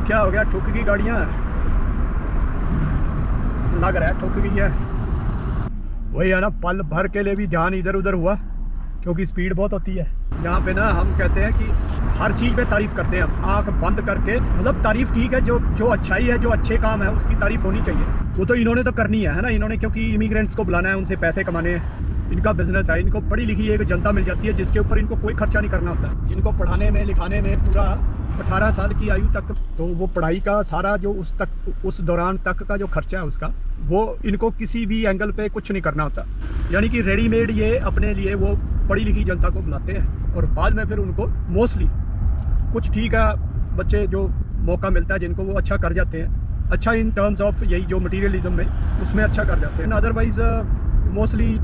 क्या हो गया, ठुक गई गाड़ियाँ, लग रहा है ठुक गई है। वही है ना, पल भर के लिए भी ध्यान इधर उधर हुआ क्योंकि स्पीड बहुत होती है यहाँ पे ना। हम कहते हैं कि हर चीज़ में तारीफ़ करते हैं हम आँख बंद करके, मतलब तारीफ़ ठीक है, जो अच्छाई है, जो अच्छे काम है उसकी तारीफ़ होनी चाहिए। वो तो इन्होंने तो करनी है ना, इन्होंने क्योंकि इमिग्रेंट्स को बुलाना है, उनसे पैसे कमाने हैं, इनका बिजनेस है। इनको पढ़ी लिखी एक जनता मिल जाती है जिसके ऊपर इनको कोई खर्चा नहीं करना होता, जिनको पढ़ाने में लिखाने में पूरा 18 साल की आयु तक, तो वो पढ़ाई का सारा जो उस दौरान तक का जो खर्चा है उसका, वो इनको किसी भी एंगल पे कुछ नहीं करना होता। यानी कि रेडीमेड ये अपने लिए वो पढ़ी लिखी जनता को बुलाते हैं और बाद में फिर उनको मोस्टली कुछ ठीक है बच्चे जो मौका मिलता है जिनको वो अच्छा कर जाते हैं, अच्छा इन टर्म्स ऑफ यही जो मटीरियलिज्म में उसमें अच्छा कर जाते हैं। अदरवाइज़ मोस्टली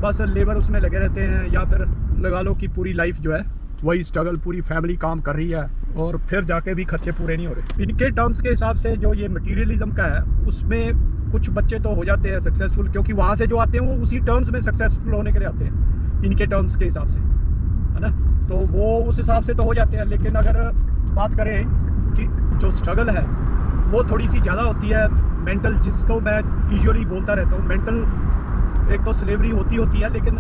बस लेबर उसमें लगे रहते हैं, या फिर लगा लो कि पूरी लाइफ जो है वही स्ट्रगल, पूरी फैमिली काम कर रही है और फिर जाके भी खर्चे पूरे नहीं हो रहे। इनके टर्म्स के हिसाब से जो ये मटीरियलिज्म का है उसमें कुछ बच्चे तो हो जाते हैं सक्सेसफुल, क्योंकि वहाँ से जो आते हैं वो उसी टर्म्स में सक्सेसफुल होने के लिए आते हैं इनके टर्म्स के हिसाब से, है ना। तो वो उस हिसाब से तो हो जाते हैं, लेकिन अगर बात करें कि जो स्ट्रगल है वो थोड़ी सी ज़्यादा होती है मेंटल, जिसको मैं यूजुअली बोलता रहता हूँ। मेंटल एक तो स्लेवरी होती है, लेकिन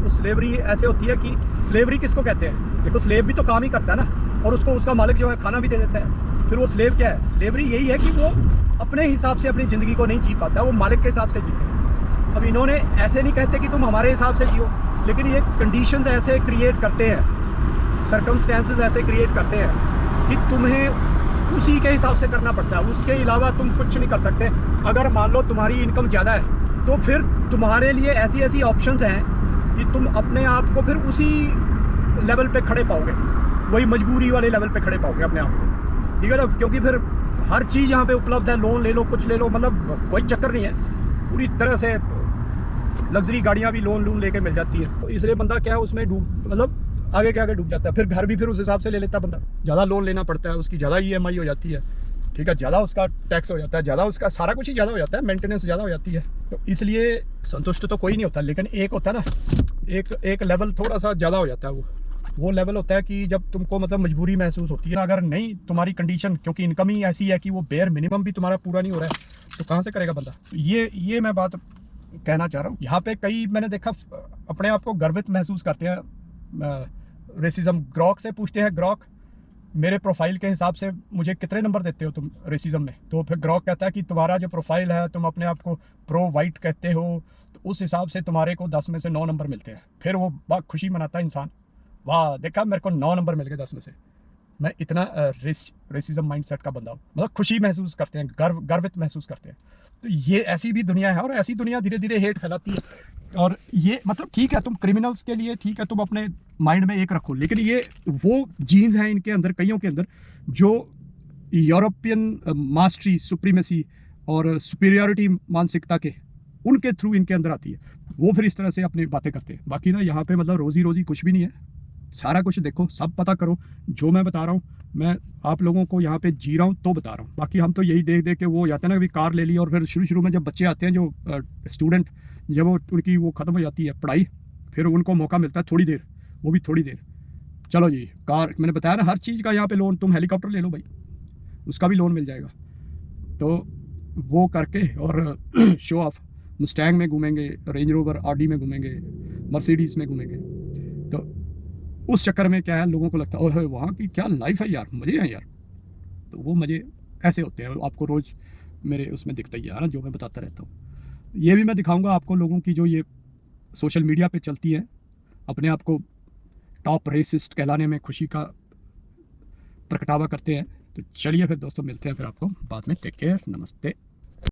वो स्लेवरी ऐसे होती है कि स्लेवरी किसको कहते हैं, देखो स्लेव भी तो काम ही करता है ना, और उसको उसका मालिक जो है खाना भी दे देता है। फिर वो स्लेव क्या है, स्लेवरी यही है कि वो अपने हिसाब से अपनी ज़िंदगी को नहीं जी पाता, वो मालिक के हिसाब से जीते हैं। अब इन्होंने ऐसे नहीं कहते कि तुम हमारे हिसाब से जियो, लेकिन ये कंडीशंस ऐसे क्रिएट करते हैं, सर्कमस्टेंसेस ऐसे क्रिएट करते हैं कि तुम्हें उसी के हिसाब से करना पड़ता है, उसके अलावा तुम कुछ नहीं कर सकते। अगर मान लो तुम्हारी इनकम ज़्यादा है तो फिर तुम्हारे लिए ऐसी ऐसी ऑप्शंस हैं कि तुम अपने आप को फिर उसी लेवल पे खड़े पाओगे, वही मजबूरी वाले लेवल पे खड़े पाओगे अपने आप को, ठीक है ना। क्योंकि फिर हर चीज़ यहाँ पे उपलब्ध है, लोन ले लो, कुछ ले लो, मतलब कोई चक्कर नहीं है, पूरी तरह से लग्जरी गाड़ियाँ भी लोन लेके मिल जाती है। तो इसलिए बंदा क्या है उसमें मतलब आगे के आगे डूब जाता है। फिर घर भी फिर उस हिसाब से ले लेता बंदा, ज़्यादा लोन लेना पड़ता है, उसकी ज़्यादा EMI हो जाती है, ठीक है, ज़्यादा उसका टैक्स हो जाता है, ज़्यादा उसका सारा कुछ ही ज़्यादा हो जाता है, मेंटेनेंस ज़्यादा हो जाती है। तो इसलिए संतुष्ट तो कोई नहीं होता, लेकिन एक होता है ना, एक लेवल थोड़ा सा ज़्यादा हो जाता है। वो लेवल होता है कि जब तुमको मतलब मजबूरी महसूस होती है। अगर नहीं तुम्हारी कंडीशन, क्योंकि इनकम ही ऐसी है कि वो बेयर मिनिमम भी तुम्हारा पूरा नहीं हो रहा है, तो कहाँ से करेगा बंदा। ये मैं बात कहना चाह रहा हूँ। यहाँ पे कई मैंने देखा अपने आप को गर्वित महसूस करते हैं रेसिज्म। ग्रॉक से पूछते हैं, ग्रॉक मेरे प्रोफाइल के हिसाब से मुझे कितने नंबर देते हो तुम रेसिज्म में। तो फिर ग्रॉक कहता है कि तुम्हारा जो प्रोफाइल है, तुम अपने आप को प्रो वाइट कहते हो, तो उस हिसाब से तुम्हारे को 10 में से 9 नंबर मिलते हैं। फिर वो बहुत खुशी मनाता है इंसान, वाह देखा मेरे को 9 नंबर मिल गए 10 में से, मैं इतना रेसिज्म माइंडसेट का बंदा हूँ। मतलब खुशी महसूस करते हैं, गर्वित महसूस करते हैं। तो ये ऐसी भी दुनिया है, और ऐसी दुनिया धीरे धीरे हेट फैलाती है। और ये मतलब ठीक है, तुम क्रिमिनल्स के लिए ठीक है, तुम अपने माइंड में एक रखो, लेकिन ये वो जीन्स हैं इनके अंदर, कईयों के अंदर, जो यूरोपियन मास्टरी, सुप्रीमेसी और सुपीरियरिटी मानसिकता के, उनके थ्रू इनके अंदर आती है। वो फिर इस तरह से अपनी बातें करते हैं। बाकी ना यहाँ पे मतलब रोजी रोजी कुछ भी नहीं है, सारा कुछ देखो, सब पता करो। जो मैं बता रहा हूँ, मैं आप लोगों को यहाँ पे जी रहा हूँ तो बता रहा हूँ। बाकी हम तो यही देख देख के वो जाते हैं ना, कभी कार ले ली, और फिर शुरू में जब बच्चे आते हैं, जो स्टूडेंट, जब वो उनकी वो ख़त्म हो जाती है पढ़ाई, फिर उनको मौका मिलता है थोड़ी देर, वो भी थोड़ी देर, चलो जी कार, मैंने बताया ना हर चीज़ का यहाँ पे लोन, तुम हेलीकॉप्टर ले लो भाई, उसका भी लोन मिल जाएगा। तो वो करके और शो ऑफ, मुस्टैंग में घूमेंगे, रेंज रोवर RD में घूमेंगे, मर्सिडीज़ में घूमेंगे। तो उस चक्कर में क्या है, लोगों को लगता है ओह वहाँ की क्या लाइफ है यार, मज़े हैं यार। तो वो मज़े ऐसे होते हैं, आपको रोज़ मेरे उसमें दिखता ही है ना, जो मैं बताता रहता हूँ। ये भी मैं दिखाऊंगा आपको लोगों की जो ये सोशल मीडिया पे चलती है, अपने आप को टॉप रेसिस्ट कहलाने में खुशी का प्रगटावा करते हैं। तो चलिए फिर दोस्तों, मिलते हैं फिर आपको बाद में। टेक केयर, नमस्ते।